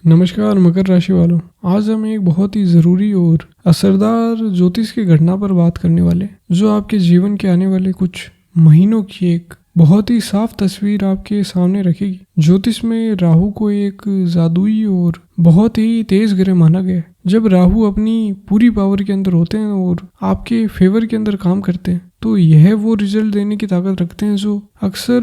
नमस्कार मकर राशि वालों। आज हम एक बहुत ही ज़रूरी और असरदार ज्योतिष की घटना पर बात करने वाले हैं, जो आपके जीवन के आने वाले कुछ महीनों की एक बहुत ही साफ तस्वीर आपके सामने रखेगी। ज्योतिष में राहु को एक जादुई और बहुत ही तेज ग्रह माना गया है। जब राहु अपनी पूरी पावर के अंदर होते हैं और आपके फेवर के अंदर काम करते हैं, तो यह वो रिजल्ट देने की ताकत रखते हैं जो अक्सर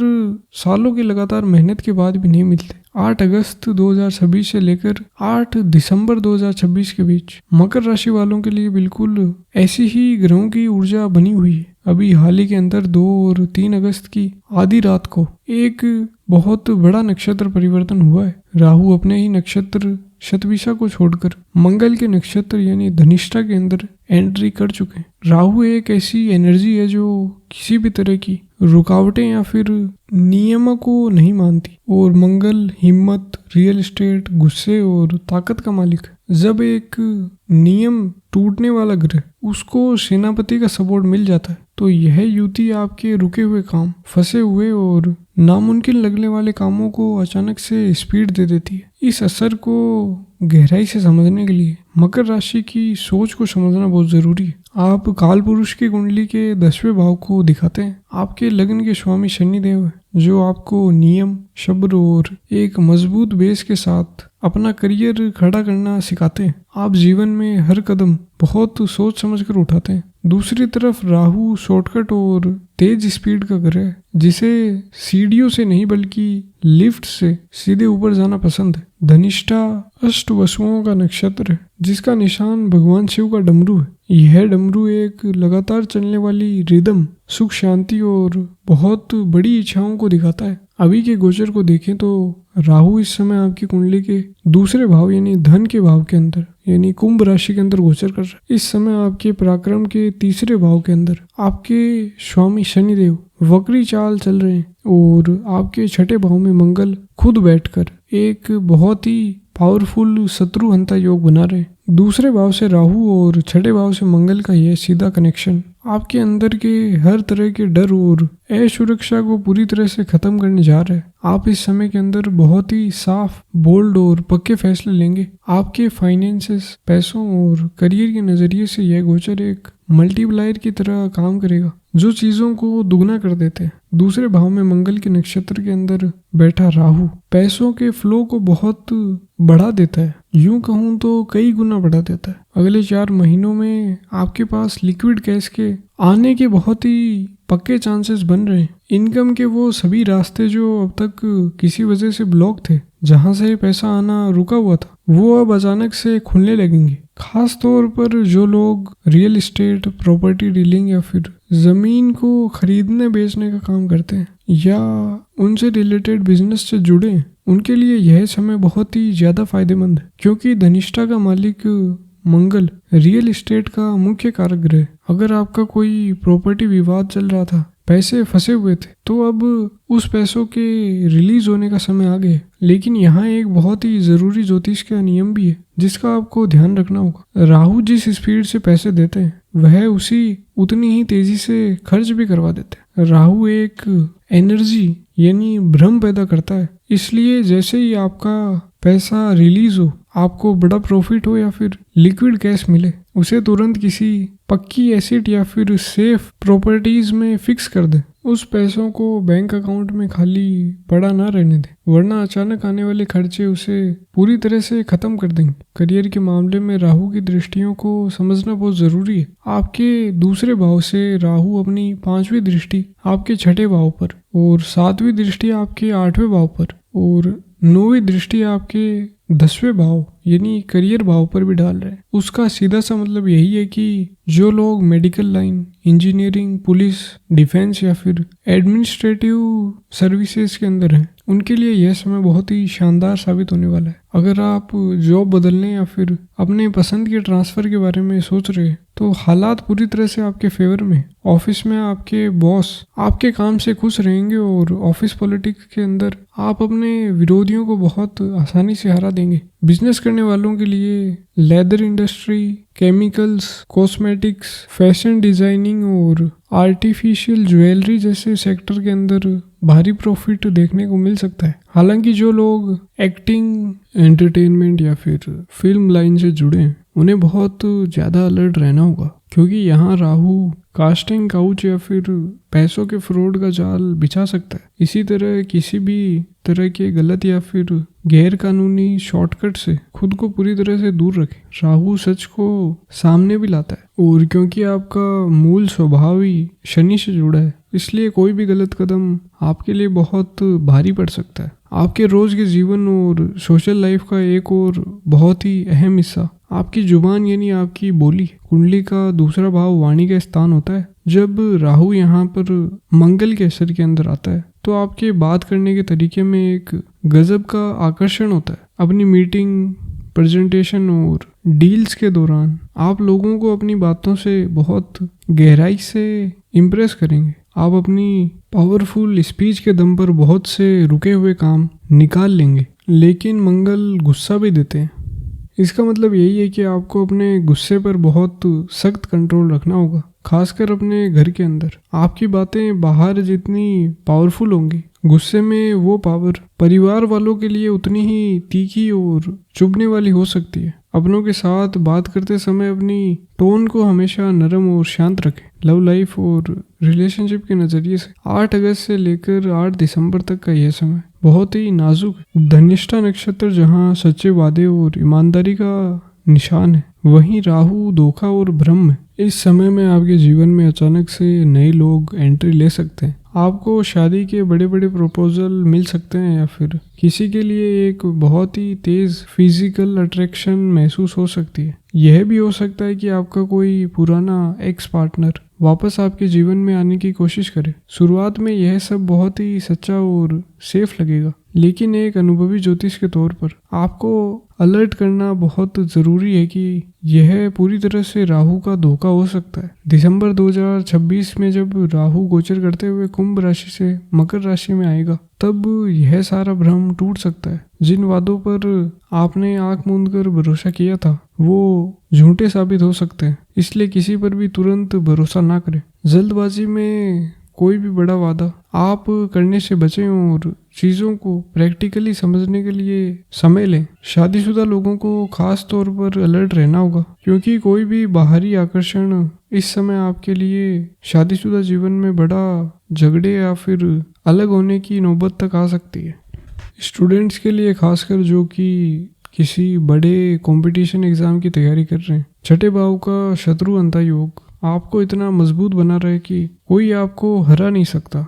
सालों की लगातार मेहनत के बाद भी नहीं मिलते। 8 अगस्त 2026 से लेकर 8 दिसंबर 2026 के बीच मकर राशि वालों के लिए बिल्कुल ऐसी ही ग्रहों की ऊर्जा बनी हुई है। अभी हाल ही के अंदर 2 और 3 अगस्त की आधी रात को एक बहुत बड़ा नक्षत्र परिवर्तन हुआ है। राहु अपने ही नक्षत्र शतभिषा को छोड़कर मंगल के नक्षत्र यानी धनिष्ठा के अंदर एंट्री कर चुके हैं। राहु एक ऐसी एनर्जी है जो किसी भी तरह की रुकावटें या फिर नियमों को नहीं मानती, और मंगल हिम्मत, रियल एस्टेट, गुस्से और ताकत का मालिक है। जब एक नियम टूटने वाला ग्रह उसको सेनापति का सपोर्ट मिल जाता है, तो यह युति आपके रुके हुए काम, फंसे हुए और नामुमकिन लगने वाले कामों को अचानक से स्पीड दे देती है। इस असर को गहराई से समझने के लिए मकर राशि की सोच को समझना बहुत जरूरी है। आप काल पुरुष की कुंडली के 10वें भाव को दिखाते हैं। आपके लग्न के स्वामी शनिदेव है, जो आपको नियम, शब्द और एक मजबूत बेस के साथ अपना करियर खड़ा करना सिखाते हैं। आप जीवन में हर कदम बहुत सोच समझ कर उठाते हैं। दूसरी तरफ राहु शॉर्टकट और तेज स्पीड का ग्रह है, जिसे सीढ़ियों से नहीं बल्कि लिफ्ट से सीधे ऊपर जाना पसंद है। धनिष्ठा अष्ट वसुओं का नक्षत्र है, जिसका निशान भगवान शिव का डमरू है। यह डमरू एक लगातार चलने वाली रिदम, सुख, शांति और बहुत बड़ी इच्छाओं को दिखाता है। अभी के गोचर को देखें तो राहु इस समय आपकी कुंडली के दूसरे भाव यानी धन के भाव के अंदर यानी कुंभ राशि के अंदर गोचर कर रहा है। इस समय आपके पराक्रम के तीसरे भाव के अंदर आपके स्वामी शनिदेव वक्री चाल चल रहे हैं, और आपके छठे भाव में मंगल खुद बैठकर एक बहुत ही पावरफुल शत्रु हंता योग बना रहे हैं। दूसरे भाव से राहु और छठे भाव से मंगल का यह सीधा कनेक्शन आपके अंदर के हर तरह के डर और असुरक्षा को पूरी तरह से खत्म करने जा रहा है। आप इस समय के अंदर बहुत ही साफ, बोल्ड और पक्के फैसले लेंगे। आपके फाइनेंसेस, पैसों और करियर के नजरिए से यह गोचर एक मल्टीप्लायर की तरह काम करेगा, जो चीजों को दुगना कर देते हैं। दूसरे भाव में मंगल के नक्षत्र के अंदर बैठा राहु पैसों के फ्लो को बहुत बढ़ा देता है, यूं कहूं तो कई गुना बढ़ा देता है। अगले 4 महीनों में आपके पास लिक्विड कैश के आने के बहुत ही पक्के चांसेस बन रहे हैं। इनकम के वो सभी रास्ते जो अब तक किसी वजह से ब्लॉक थे, जहां से पैसा आना रुका हुआ था, वो अब अचानक से खुलने लगेंगे। खास तौर पर जो लोग रियल एस्टेट, प्रॉपर्टी डीलिंग या फिर जमीन को खरीदने बेचने का काम करते हैं या उनसे रिलेटेड बिजनेस से जुड़े हैं, उनके लिए यह समय बहुत ही ज्यादा फायदेमंद है, क्योंकि धनिष्ठा का मालिक मंगल रियल एस्टेट का मुख्य कारक ग्रह है। अगर आपका कोई प्रॉपर्टी विवाद चल रहा था, पैसे फंसे हुए थे, तो अब उस पैसों के रिलीज होने का समय आ गया। लेकिन यहाँ एक बहुत ही जरूरी ज्योतिष का नियम भी है, जिसका आपको ध्यान रखना होगा। राहु जिस स्पीड से पैसे देते हैं, वह उतनी ही तेजी से खर्च भी करवा देते हैं। राहु एक एनर्जी यानी भ्रम पैदा करता है, इसलिए जैसे ही आपका पैसा रिलीज हो, आपको बड़ा प्रॉफिट हो या फिर लिक्विड कैश मिले, उसे तुरंत किसी पक्की एसेट या फिर सेफ प्रॉपर्टीज में फिक्स कर दे। उस पैसों को बैंक अकाउंट में खाली पड़ा ना रहने दे, वरना अचानक आने वाले खर्चे उसे पूरी तरह से खत्म कर देंगे। करियर के मामले में राहु की दृष्टियों को समझना बहुत जरूरी है। आपके दूसरे भाव से राहु अपनी 5वीं दृष्टि आपके छठे भाव पर और 7वीं दृष्टि आपके 8वें भाव पर और 9वीं दृष्टि आपके 10वें भाव यानी करियर भाव पर भी डाल रहे हैं। उसका सीधा सा मतलब यही है कि जो लोग medical line, engineering, police, defence या फिर एडमिनिस्ट्रेटिव सर्विसेज के अंदर हैं, उनके लिए यह समय बहुत ही शानदार साबित होने वाला है। अगर आप जॉब बदलने या फिर अपने पसंद के ट्रांसफर के बारे में सोच रहे हैं, तो हालात पूरी तरह से आपके फेवर में। ऑफिस में आपके बॉस आपके काम से खुश रहेंगे और ऑफिस पॉलिटिक्स के अंदर आप अपने विरोधियों को बहुत आसानी से हरा देंगे। बिजनेस करने वालों के लिए leather industry, chemicals, cosmetics, fashion designing और आर्टिफिशियल ज्वेलरी जैसे सेक्टर के अंदर भारी प्रॉफिट देखने को मिल सकता है। हालांकि जो लोग एक्टिंग, एंटरटेनमेंट या फिर फिल्म लाइन से जुड़े हैं उन्हें बहुत ज़्यादा अलर्ट रहना होगा, क्योंकि यहाँ राहु कास्टिंग काउच या फिर पैसों के फ्रॉड का जाल बिछा सकता है। इसी तरह किसी भी तरह के गलत या फिर गैर कानूनी शॉर्टकट से खुद को पूरी तरह से दूर रखें। राहु सच को सामने भी लाता है, और क्योंकि आपका मूल स्वभाव ही शनि से जुड़ा है, इसलिए कोई भी गलत कदम आपके लिए बहुत भारी पड़ सकता है। आपके रोज के जीवन और सोशल लाइफ का एक और बहुत ही अहम हिस्सा आपकी जुबान यानी आपकी बोली। कुंडली का दूसरा भाव वाणी का स्थान होता है। जब राहु यहाँ पर मंगल के असर के अंदर आता है तो आपके बात करने के तरीके में एक गजब का आकर्षण होता है। अपनी मीटिंग, प्रेजेंटेशन और डील्स के दौरान आप लोगों को अपनी बातों से बहुत गहराई से इम्प्रेस करेंगे। आप अपनी पावरफुल स्पीच के दम पर बहुत से रुके हुए काम निकाल लेंगे। लेकिन मंगल गुस्सा भी देते हैं। इसका मतलब यही है कि आपको अपने गुस्से पर बहुत सख्त कंट्रोल रखना होगा, खासकर अपने घर के अंदर। आपकी बातें बाहर जितनी पावरफुल होंगी, गुस्से में वो पावर परिवार वालों के लिए उतनी ही तीखी और चुभने वाली हो सकती है। अपनों के साथ बात करते समय अपनी टोन को हमेशा नरम और शांत रखें। लव लाइफ और रिलेशनशिप के नज़रिए से 8 अगस्त से लेकर 8 दिसंबर तक का यह समय बहुत ही नाजुक है। धनिष्ठा नक्षत्र जहाँ सच्चे वादे और ईमानदारी का निशान है, वहीं राहु धोखा और भ्रम है। इस समय में आपके जीवन में अचानक से नए लोग एंट्री ले सकते हैं। आपको शादी के बड़े बड़े प्रपोजल मिल सकते हैं, या फिर किसी के लिए एक बहुत ही तेज फिजिकल अट्रैक्शन महसूस हो सकती है। यह भी हो सकता है कि आपका कोई पुराना एक्स पार्टनर वापस आपके जीवन में आने की कोशिश करे। शुरुआत में यह सब बहुत ही सच्चा और सेफ लगेगा, लेकिन एक अनुभवी ज्योतिष के तौर पर आपको अलर्ट करना बहुत ज़रूरी है कि यह पूरी तरह से राहु का धोखा हो सकता है। दिसंबर 2026 में जब राहु गोचर करते हुए कुंभ राशि से मकर राशि में आएगा, तब यह सारा भ्रम टूट सकता है। जिन वादों पर आपने आंख मूंद कर भरोसा किया था वो झूठे साबित हो सकते हैं, इसलिए किसी पर भी तुरंत भरोसा ना करें। जल्दबाजी में कोई भी बड़ा वादा आप करने से बचें और चीज़ों को प्रैक्टिकली समझने के लिए समय लें। शादीशुदा लोगों को खास तौर पर अलर्ट रहना होगा, क्योंकि कोई भी बाहरी आकर्षण इस समय आपके लिए शादीशुदा जीवन में बड़ा झगड़े या फिर अलग होने की नौबत तक आ सकती है। स्टूडेंट्स के लिए खासकर जो कि किसी बड़े कंपटीशन एग्जाम की तैयारी कर रहे हैं, छठे भाव का शत्रु अंता योग आपको इतना मजबूत बना रहे कि कोई आपको हरा नहीं सकता।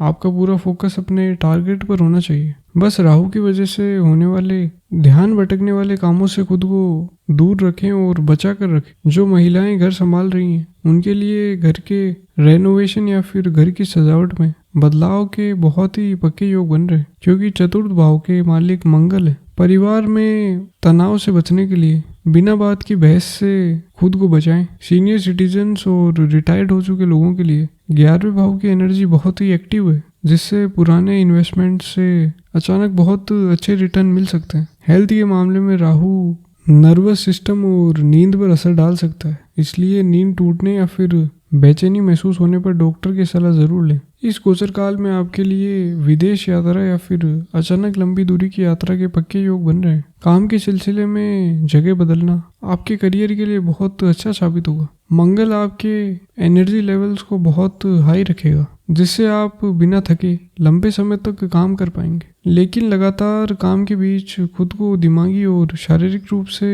आपका पूरा फोकस अपने टारगेट पर होना चाहिए। बस राहु की वजह से होने वाले ध्यान भटकने वाले कामों से खुद को दूर रखें और बचा कर रखें। जो महिलाएं घर संभाल रही हैं उनके लिए घर के रेनोवेशन या फिर घर की सजावट में बदलाव के बहुत ही पक्के योग बन रहे हैं, क्योंकि चतुर्थ भाव के मालिक मंगल है। परिवार में तनाव से बचने के लिए बिना बात की बहस से खुद को बचाएं। सीनियर सिटीजन्स और रिटायर्ड हो चुके लोगों के लिए 11वें भाव की एनर्जी बहुत ही एक्टिव है, जिससे पुराने इन्वेस्टमेंट से अचानक बहुत अच्छे रिटर्न मिल सकते हैं। हेल्थ के मामले में राहु नर्वस सिस्टम और नींद पर असर डाल सकता है, इसलिए नींद टूटने या फिर बेचैनी महसूस होने पर डॉक्टर की सलाह जरूर लें। इस गोचर काल में आपके लिए विदेश यात्रा या फिर अचानक लंबी दूरी की यात्रा के पक्के योग बन रहे हैं। काम के सिलसिले में जगह बदलना आपके करियर के लिए बहुत अच्छा साबित होगा। मंगल आपके एनर्जी लेवल्स को बहुत हाई रखेगा, जिससे आप बिना थके लंबे समय तक काम कर पाएंगे। लेकिन लगातार काम के बीच खुद को दिमागी और शारीरिक रूप से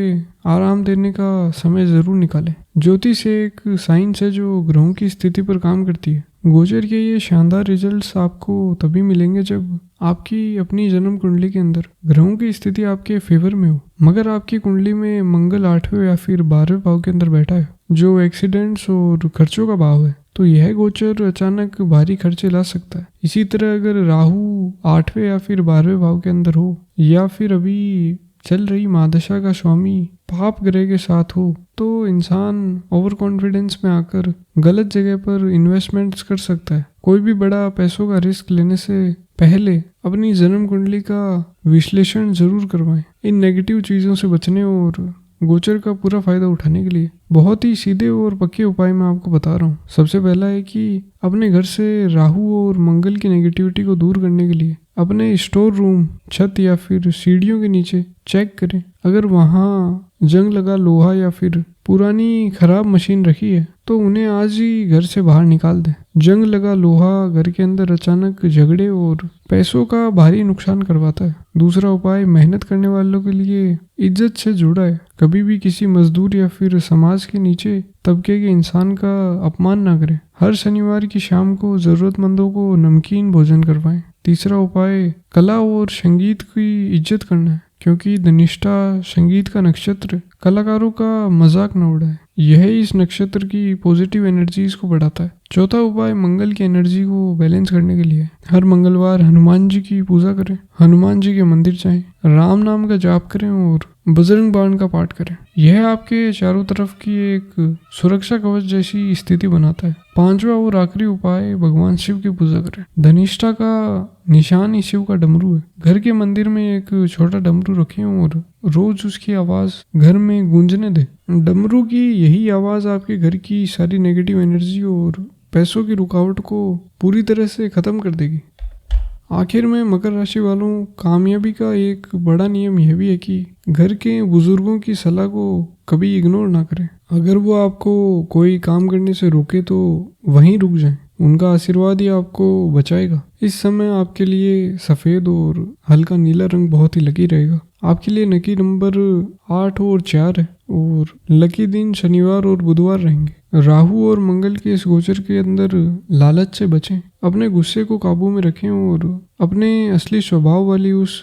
आराम देने का समय जरूर निकालें। ज्योतिष एक साइंस है जो ग्रहों की स्थिति पर काम करती है। गोचर के ये शानदार रिजल्ट्स आपको तभी मिलेंगे जब आपकी अपनी जन्म कुंडली के अंदर ग्रहों की स्थिति आपके फेवर में हो। मगर आपकी कुंडली में मंगल 8वें या फिर 12वें भाव के अंदर बैठा है, जो एक्सीडेंट्स और खर्चों का भाव है, तो यह गोचर अचानक भारी खर्चे ला सकता है। इसी तरह अगर राहु 8वें या फिर 12वें भाव के अंदर हो, या फिर अभी चल रही महादशा का स्वामी पाप ग्रह के साथ हो, तो इंसान ओवर कॉन्फिडेंस में आकर गलत जगह पर इन्वेस्टमेंट्स कर सकता है। कोई भी बड़ा पैसों का रिस्क लेने से पहले अपनी जन्म कुंडली का विश्लेषण जरूर करवाएं। इन नेगेटिव चीज़ों से बचने और गोचर का पूरा फायदा उठाने के लिए बहुत ही सीधे और पक्के उपाय मैं आपको बता रहा हूँ। सबसे पहला है कि अपने घर से राहु और मंगल की नेगेटिविटी को दूर करने के लिए अपने स्टोर रूम, छत या फिर सीढ़ियों के नीचे चेक करें। अगर वहाँ जंग लगा लोहा या फिर पुरानी खराब मशीन रखी है तो उन्हें आज ही घर से बाहर निकाल दें। जंग लगा लोहा घर के अंदर अचानक झगड़े और पैसों का भारी नुकसान करवाता है। दूसरा उपाय मेहनत करने वालों के लिए इज्जत से जुड़ा है। कभी भी किसी मजदूर या फिर समाज के नीचे तबके के इंसान का अपमान ना करें। हर शनिवार की शाम को जरूरतमंदों को नमकीन भोजन करवाएं। तीसरा उपाय कला और संगीत की इज्जत करना है, क्योंकि धनिष्ठा संगीत का नक्षत्र कलाकारों का मजाक न उड़ाए। यह इस नक्षत्र की पॉजिटिव एनर्जीज को बढ़ाता है। चौथा उपाय मंगल की एनर्जी को बैलेंस करने के लिए हर मंगलवार हनुमान जी की पूजा करें, हनुमान जी के मंदिर जाएं, राम नाम का जाप करें और बजरंग बाण का पाठ करें। यह आपके चारों तरफ की एक सुरक्षा कवच जैसी स्थिति बनाता है। पांचवा और आखिरी उपाय भगवान शिव की पूजा करें। धनिष्ठा का निशान ही शिव का डमरू है। घर के मंदिर में एक छोटा डमरू रखें और रोज उसकी आवाज घर में गूंजने दें। डमरू की यही आवाज आपके घर की सारी नेगेटिव एनर्जी और पैसों की रुकावट को पूरी तरह से खत्म कर देगी। आखिर में मकर राशि वालों, कामयाबी का एक बड़ा नियम यह भी है कि घर के बुजुर्गों की सलाह को कभी इग्नोर ना करें। अगर वो आपको कोई काम करने से रोके तो वहीं रुक जाएं। उनका आशीर्वाद ही आपको बचाएगा। इस समय आपके लिए सफ़ेद और हल्का नीला रंग बहुत ही लकी रहेगा। आपके लिए लकी नंबर 8 और 4 है और लकी दिन शनिवार और बुधवार रहेंगे। राहु और मंगल के इस गोचर के अंदर लालच से बचें, अपने गुस्से को काबू में रखें और अपने असली स्वभाव वाली उस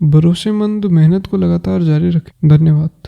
भरोसेमंद मेहनत को लगातार जारी रखें। धन्यवाद।